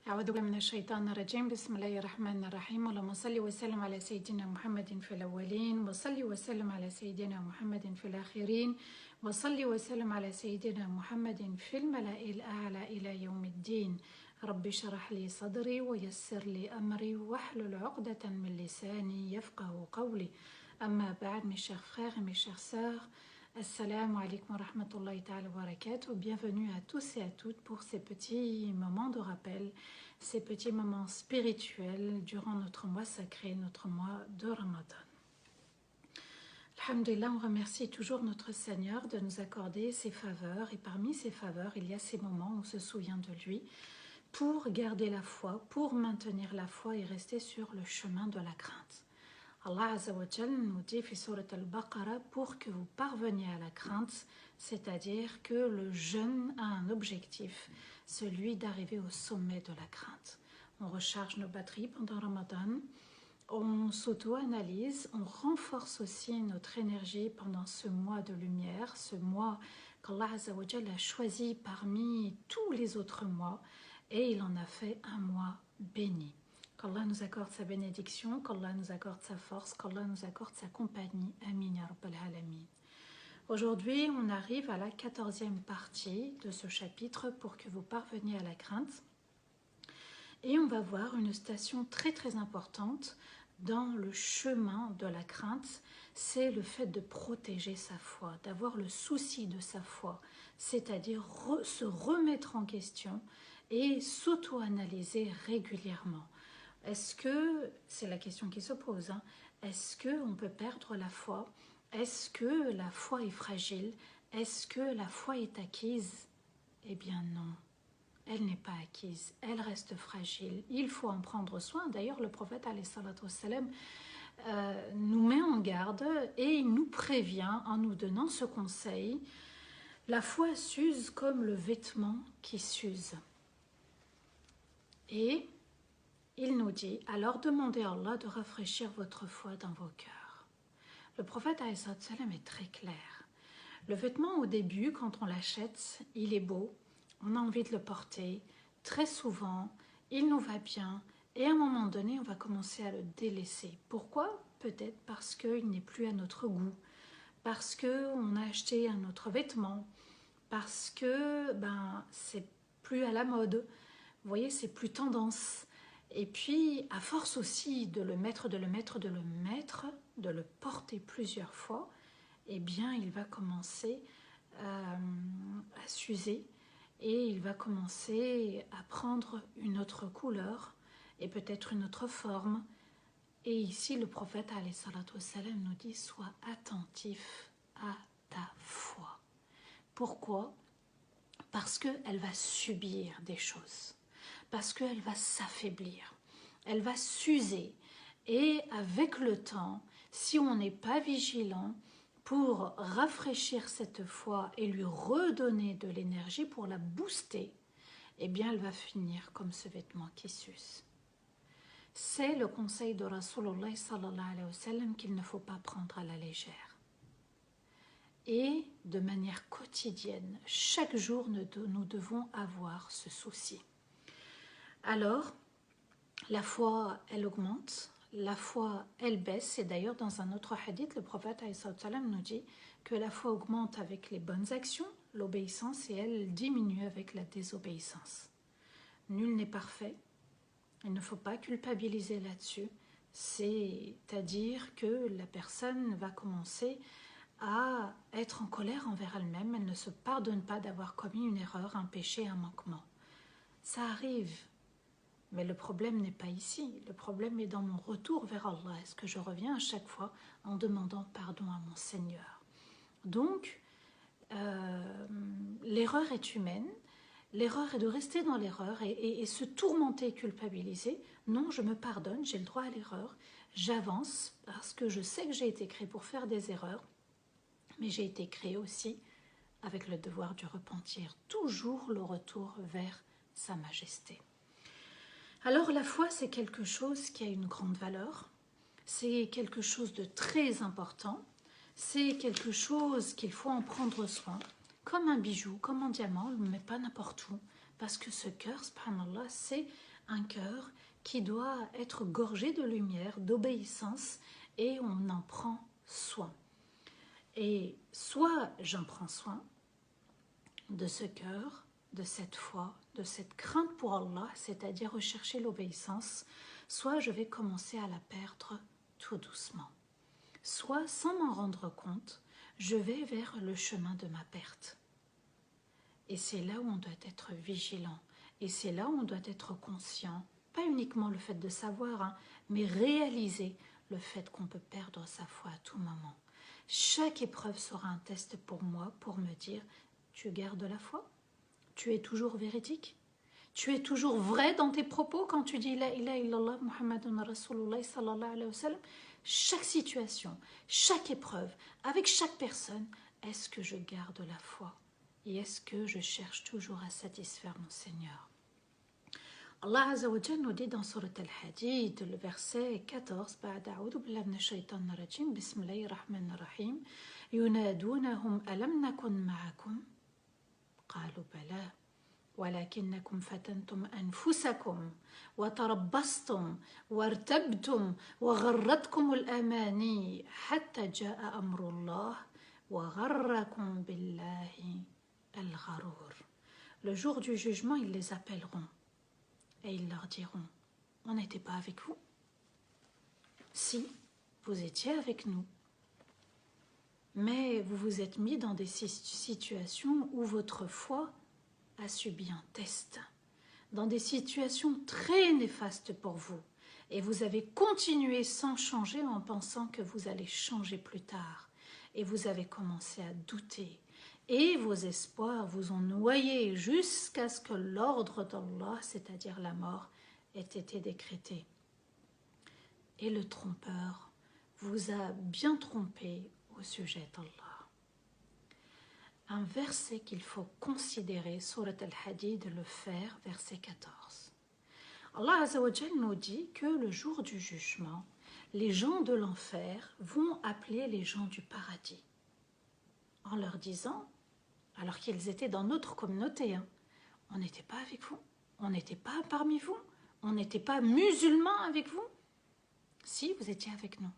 أعوذ بالله من الشيطان الرجيم بسم الله الرحمن الرحيم اللهم صل وسلم على سيدنا محمد في الأولين وصل وسلم على سيدنا محمد في الآخرين وصل وسلم على سيدنا محمد في الملأ الأعلى إلى يوم الدين رب اشرح لي صدري ويسر لي أمري واحلل عقدة من لساني يفقه قولي أما بعد mes chers frères et mes chères sœurs Assalamu alaikum wa rahmatullahi ta'ala wa barakatuh. Bienvenue à tous et à toutes pour ces petits moments de rappel, ces petits moments spirituels durant notre mois sacré, notre mois de Ramadan. Alhamdulillah, on remercie toujours notre Seigneur de nous accorder ses faveurs et parmi ces faveurs, il y a ces moments où on se souvient de lui pour garder la foi, pour maintenir la foi et rester sur le chemin de la crainte. Allah Azza wa Jal nous dit في سورة البقرة pour que vous parveniez à la crainte, c'est-à-dire que le jeûne a un objectif, celui d'arriver au sommet de la crainte. On recharge nos batteries pendant Ramadan, on s'auto-analyse, on renforce aussi notre énergie pendant ce mois de lumière, ce mois qu'Allah Azza wa Jal a choisi parmi tous les autres mois et il en a fait un mois béni. Qu'Allah nous accorde sa bénédiction, qu'Allah nous accorde sa force, qu'Allah nous accorde sa compagnie. Amin ya Rabbal Alamin. Aujourd'hui, on arrive à la 14e partie de ce chapitre pour que vous parveniez à la crainte. Et on va voir une station très très importante dans le chemin de la crainte, c'est le fait de protéger sa foi, d'avoir le souci de sa foi, c'est-à-dire se remettre en question et s'auto-analyser régulièrement. Est-ce que, c'est la question qui se pose, est-ce qu'on peut perdre la foi? Est-ce que la foi est fragile? Est-ce que la foi est acquise? Eh bien non, elle n'est pas acquise, elle reste fragile. Il faut en prendre soin. D'ailleurs, le prophète alayhi salatu wassalam, nous met en garde et il nous prévient en nous donnant ce conseil. La foi s'use comme le vêtement qui s'use. Et il nous dit, alors demandez à Allah de rafraîchir votre foi dans vos cœurs. Le prophète alayhi salatu wassalam est très clair. Le vêtement au début, quand on l'achète, il est beau, on a envie de le porter. Très souvent, il nous va bien et à un moment donné, on va commencer à le délaisser. Pourquoi? Peut-être parce qu'il n'est plus à notre goût, parce qu'on a acheté un autre vêtement, parce que c'est plus à la mode. Vous voyez, c'est plus tendance. Et puis, à force aussi de le porter plusieurs fois, eh bien, il va commencer à s'user et il va commencer à prendre une autre couleur et peut-être une autre forme. Et ici, le prophète alayhi salatu wassalam nous dit, sois attentif à ta foi. Pourquoi? Parce qu'elle va subir des choses. Parce qu'elle va s'affaiblir, elle va s'user. Et avec le temps, si on n'est pas vigilant pour rafraîchir cette foi et lui redonner de l'énergie pour la booster, eh bien elle va finir comme ce vêtement qui s'use. C'est le conseil de Rasulullah sallallahu alayhi wa sallam qu'il ne faut pas prendre à la légère. Et de manière quotidienne, chaque jour, nous devons avoir ce souci. Alors, la foi, elle augmente, la foi, elle baisse. Et d'ailleurs, dans un autre hadith, le prophète alayhi salam nous dit que la foi augmente avec les bonnes actions, l'obéissance, et elle diminue avec la désobéissance. Nul n'est parfait, il ne faut pas culpabiliser là-dessus. C'est-à-dire que la personne va commencer à être en colère envers elle-même, elle ne se pardonne pas d'avoir commis une erreur, un péché, un manquement. Ça arrive. Mais le problème n'est pas ici, le problème est dans mon retour vers Allah. Est-ce que je reviens à chaque fois en demandant pardon à mon Seigneur? Donc, l'erreur est humaine, l'erreur est de rester dans l'erreur et se tourmenter et culpabiliser. Non, je me pardonne, j'ai le droit à l'erreur, j'avance parce que je sais que j'ai été créé pour faire des erreurs, mais j'ai été créé aussi avec le devoir du repentir, toujours le retour vers sa majesté. Alors la foi, c'est quelque chose qui a une grande valeur, c'est quelque chose de très important, c'est quelque chose qu'il faut en prendre soin, comme un bijou, comme un diamant, on ne le met pas n'importe où, parce que ce cœur, subhanallah, c'est un cœur qui doit être gorgé de lumière, d'obéissance, et on en prend soin. Et soit j'en prends soin de ce cœur, de cette foi, de cette crainte pour Allah, c'est-à-dire rechercher l'obéissance, soit je vais commencer à la perdre tout doucement. Soit, sans m'en rendre compte, je vais vers le chemin de ma perte. Et c'est là où on doit être vigilant. Et c'est là où on doit être conscient. Pas uniquement le fait de savoir, hein, mais réaliser le fait qu'on peut perdre sa foi à tout moment. Chaque épreuve sera un test pour moi, pour me dire, tu gardes la foi? Tu es toujours véridique? Tu es toujours vrai dans tes propos quand tu dis La ilaha illallah Muhammadun Rasulullah sallallahu alayhi wa sallam? Chaque situation, chaque épreuve, avec chaque personne, est-ce que je garde la foi? Et est-ce que je cherche toujours à satisfaire mon Seigneur? Allah Azza wa Jalla nous dit dans Surat Al-Hadid, le verset 14, بعد أعوذ بالله من الشيطان الرجيم بسم الله الرحمن الرحيم ينادونهم ألم نكن معكم قالوا بلى ولكنكم فتنتم أنفسكم وتربصتم وارتبتم وغرتكم الأماني حتى جاء أمر الله وغركم بالله الغرور. Le jour du jugement, ils les appelleront et ils leur diront, on n'était pas avec vous? Si, vous étiez avec nous. Mais vous vous êtes mis dans des situations où votre foi a subi un test, dans des situations très néfastes pour vous. Et vous avez continué sans changer en pensant que vous allez changer plus tard. Et vous avez commencé à douter. Et vos espoirs vous ont noyé jusqu'à ce que l'ordre d'Allah, c'est-à-dire la mort, ait été décrété. Et le trompeur vous a bien trompé au sujet d'Allah. Un verset qu'il faut considérer, Surat Al-Hadid, le faire, verset 14. Allah Azza wa Jal nous dit que le jour du jugement, les gens de l'enfer vont appeler les gens du paradis en leur disant, alors qu'ils étaient dans notre communauté, hein, on n'était pas avec vous, on n'était pas parmi vous, on n'était pas musulmans avec vous. Si, vous étiez avec nous.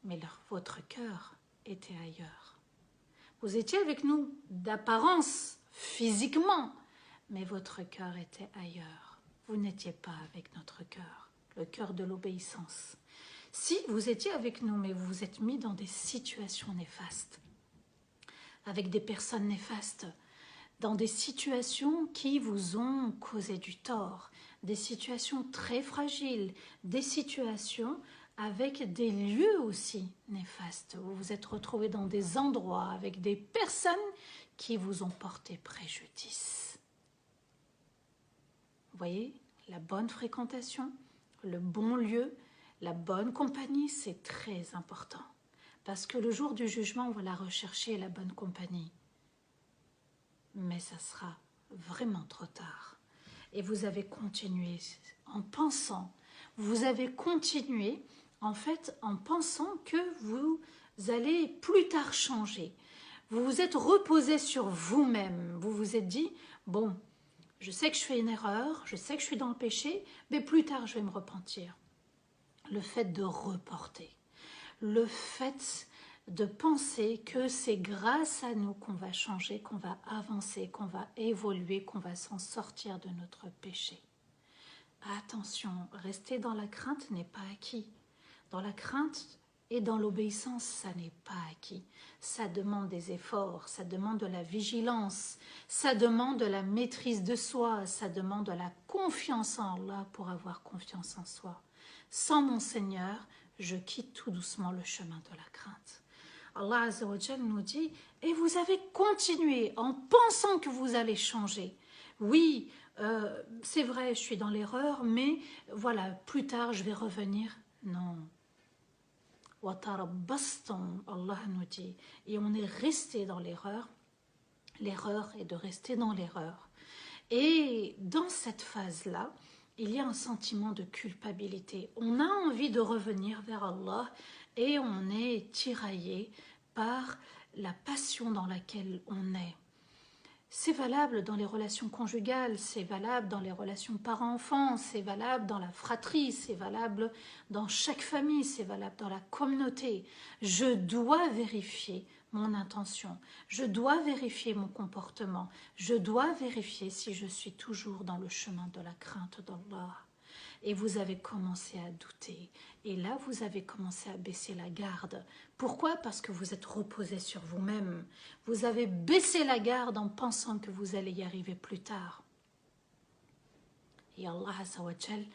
Mais votre cœur était ailleurs. Vous étiez avec nous d'apparence, physiquement, mais votre cœur était ailleurs. Vous n'étiez pas avec notre cœur, le cœur de l'obéissance. Si, vous étiez avec nous, mais vous vous êtes mis dans des situations néfastes, avec des personnes néfastes, dans des situations qui vous ont causé du tort, des situations très fragiles, des situations avec des lieux aussi néfastes. Vous vous êtes retrouvés dans des endroits avec des personnes qui vous ont porté préjudice. Vous voyez, la bonne fréquentation, le bon lieu, la bonne compagnie, c'est très important. Parce que le jour du jugement, on va la rechercher, la bonne compagnie. Mais ça sera vraiment trop tard. Et vous avez continué en pensant, vous avez continué en fait en pensant que vous allez plus tard changer. Vous vous êtes reposé sur vous-même. Vous vous êtes dit, bon, je sais que je fais une erreur, je sais que je suis dans le péché, mais plus tard je vais me repentir. Le fait de reporter, le fait de penser que c'est grâce à nous qu'on va changer, qu'on va avancer, qu'on va évoluer, qu'on va s'en sortir de notre péché. Attention, rester dans la crainte n'est pas acquis. Dans la crainte et dans l'obéissance, ça n'est pas acquis. Ça demande des efforts, ça demande de la vigilance, ça demande de la maîtrise de soi, ça demande de la confiance en Allah pour avoir confiance en soi. Sans mon Seigneur, je quitte tout doucement le chemin de la crainte. Allah Azza wa Jal nous dit, et vous avez continué en pensant que vous allez changer. Oui, c'est vrai, je suis dans l'erreur, mais voilà, plus tard je vais revenir. Non. Allah nous dit, et on est resté dans l'erreur. L'erreur est de rester dans l'erreur. Et dans cette phase-là, il y a un sentiment de culpabilité. On a envie de revenir vers Allah et on est tiraillé par la passion dans laquelle on est. C'est valable dans les relations conjugales, c'est valable dans les relations parents-enfants, c'est valable dans la fratrie, c'est valable dans chaque famille, c'est valable dans la communauté. Je dois vérifier mon intention, je dois vérifier mon comportement, je dois vérifier si je suis toujours dans le chemin de la crainte d'Allah. Et vous avez commencé à douter. Et là, vous avez commencé à baisser la garde. Pourquoi? Parce que vous êtes reposé sur vous-même. Vous avez baissé la garde en pensant que vous allez y arriver plus tard. Et Allah Azza wa Jal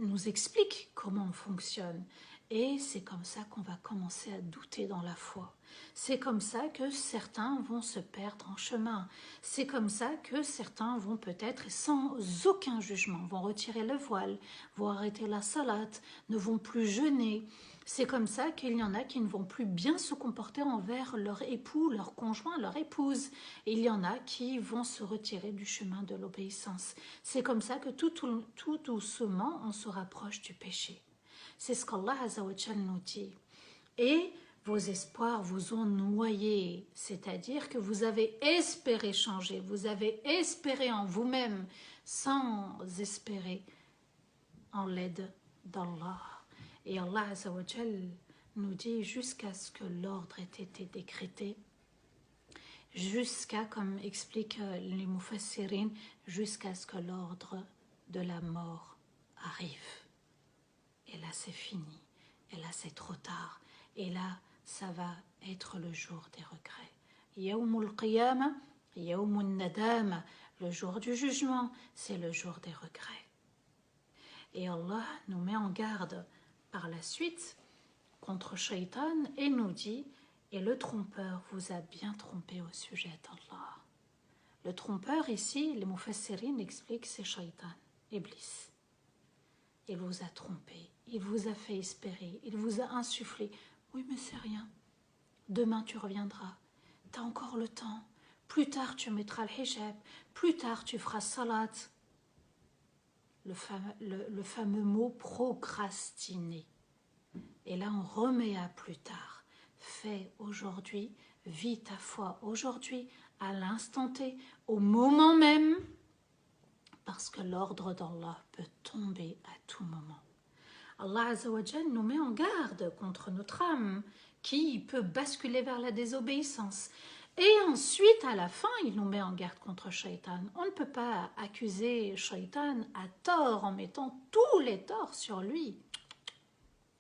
nous explique comment on fonctionne. Et c'est comme ça qu'on va commencer à douter dans la foi. C'est comme ça que certains vont se perdre en chemin. C'est comme ça que certains vont peut-être, sans aucun jugement, vont retirer le voile, vont arrêter la salate, ne vont plus jeûner. C'est comme ça qu'il y en a qui ne vont plus bien se comporter envers leur époux, leur conjoint, leur épouse. Et il y en a qui vont se retirer du chemin de l'obéissance. C'est comme ça que tout doucement, on se rapproche du péché. C'est ce qu'Allah Azza wa Jal nous dit. Et vos espoirs vous ont noyé, c'est-à-dire que vous avez espéré changer, vous avez espéré en vous-même sans espérer en l'aide d'Allah. Et Allah Azza wa Jal nous dit jusqu'à ce que l'ordre ait été décrété, jusqu'à, comme expliquent les Mufassirin, jusqu'à ce que l'ordre de la mort arrive. Et là, c'est fini. Et là, c'est trop tard. Et là, ça va être le jour des regrets. Yawmul Qiyamah, Yawmun Nadama. Le jour du jugement, c'est le jour des regrets. Et Allah nous met en garde par la suite contre Shaitan et nous dit « Et le trompeur vous a bien trompé au sujet d'Allah. » Le trompeur ici, les Mufassirin expliquent, c'est Shaitan, Iblis. Il vous a trompé, il vous a fait espérer, il vous a insufflé. Oui, mais c'est rien. Demain, tu reviendras. Tu as encore le temps. Plus tard, tu mettras le hijab. Plus tard, tu feras salat. Le fameux mot procrastiner. Et là, on remet à plus tard. Fais aujourd'hui, vis ta foi aujourd'hui, à l'instant T, au moment même, parce que l'ordre d'Allah peut tomber à tout moment. Allah Azza wa Jal nous met en garde contre notre âme qui peut basculer vers la désobéissance. Et ensuite, à la fin, il nous met en garde contre Shaitan. On ne peut pas accuser Shaitan à tort en mettant tous les torts sur lui.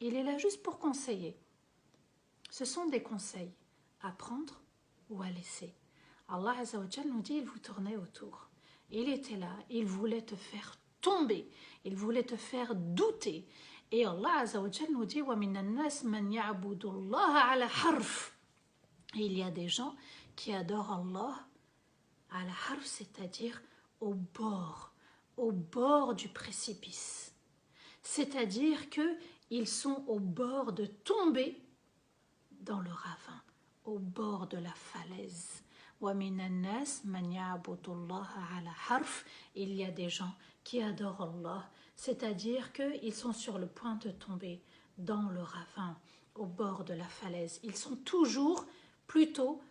Il est là juste pour conseiller. Ce sont des conseils à prendre ou à laisser. Allah Azza wa Jal nous dit, il vous tournait autour. Il était là, il voulait te faire tomber, il voulait te faire douter. Et Allah Azza wa Jal nous dit وَمِنَ النَّاسِ مَنْ يَعْبُدُ اللَّهَ عَلَى حَرْفٍ. Et il y a des gens qui adorent Allah à la harf, c'est-à-dire au bord du précipice. C'est-à-dire qu'ils sont au bord de tomber dans le ravin, au bord de la falaise. وَمِنَ النَّاسِ مَنْ يَعْبُدُ اللَّهَ عَلَى حَرْفٍ. Il y a des gens qui adorent Allah, c'est-à-dire qu'ils sont sur le point de tomber dans le ravin, au bord de la falaise. Ils sont toujours plutôt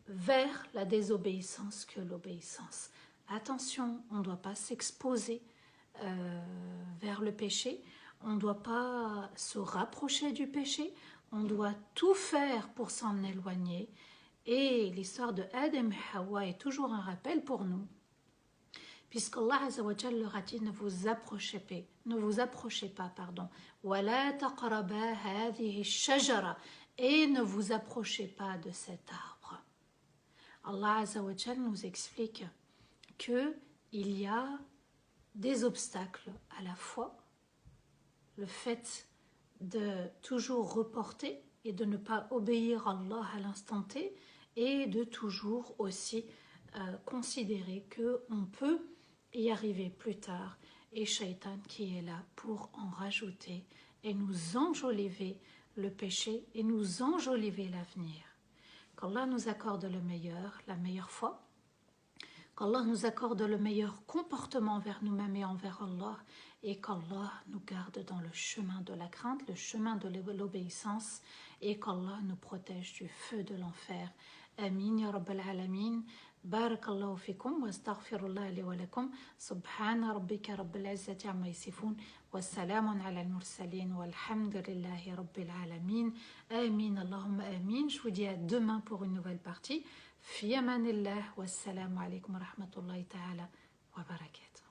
vers la désobéissance que l'obéissance. Attention, on ne doit pas s'exposer vers le péché, on ne doit pas se rapprocher du péché, on doit tout faire pour s'en éloigner. Et l'histoire de Adam et Hawa est toujours un rappel pour nous. Puisqu'Allah Azza wa Jal leur a dit, ne vous approchez pas, pardon. وَلَا تَقْرَبَا هَذِهِ الشَّجَرَةِ. Et ne vous approchez pas de cet arbre. Allah Azza wa Jal nous explique qu'il y a des obstacles à la foi, le fait de toujours reporter et de ne pas obéir à Allah à l'instant T, et de toujours aussi considérer qu'on peut y arriver plus tard, et Shaitan qui est là pour en rajouter et nous enjoliver le péché et nous enjoliver l'avenir. Qu'Allah nous accorde le meilleur, la meilleure foi, qu'Allah nous accorde le meilleur comportement envers nous-mêmes et envers Allah, et qu'Allah nous garde dans le chemin de la crainte, le chemin de l'obéissance, et qu'Allah nous protège du feu de l'enfer. Amin ya Rabbal Alamin. بارك الله فيكم واستغفر الله لي ولكم. سبحان ربك رب العزة عما يصفون والسلام على المرسلين والحمد لله رب العالمين. آمين اللهم آمين. Je vous dis à demain pour une nouvelle partie. في أمان الله والسلام عليكم ورحمة الله تعالى وبركاته.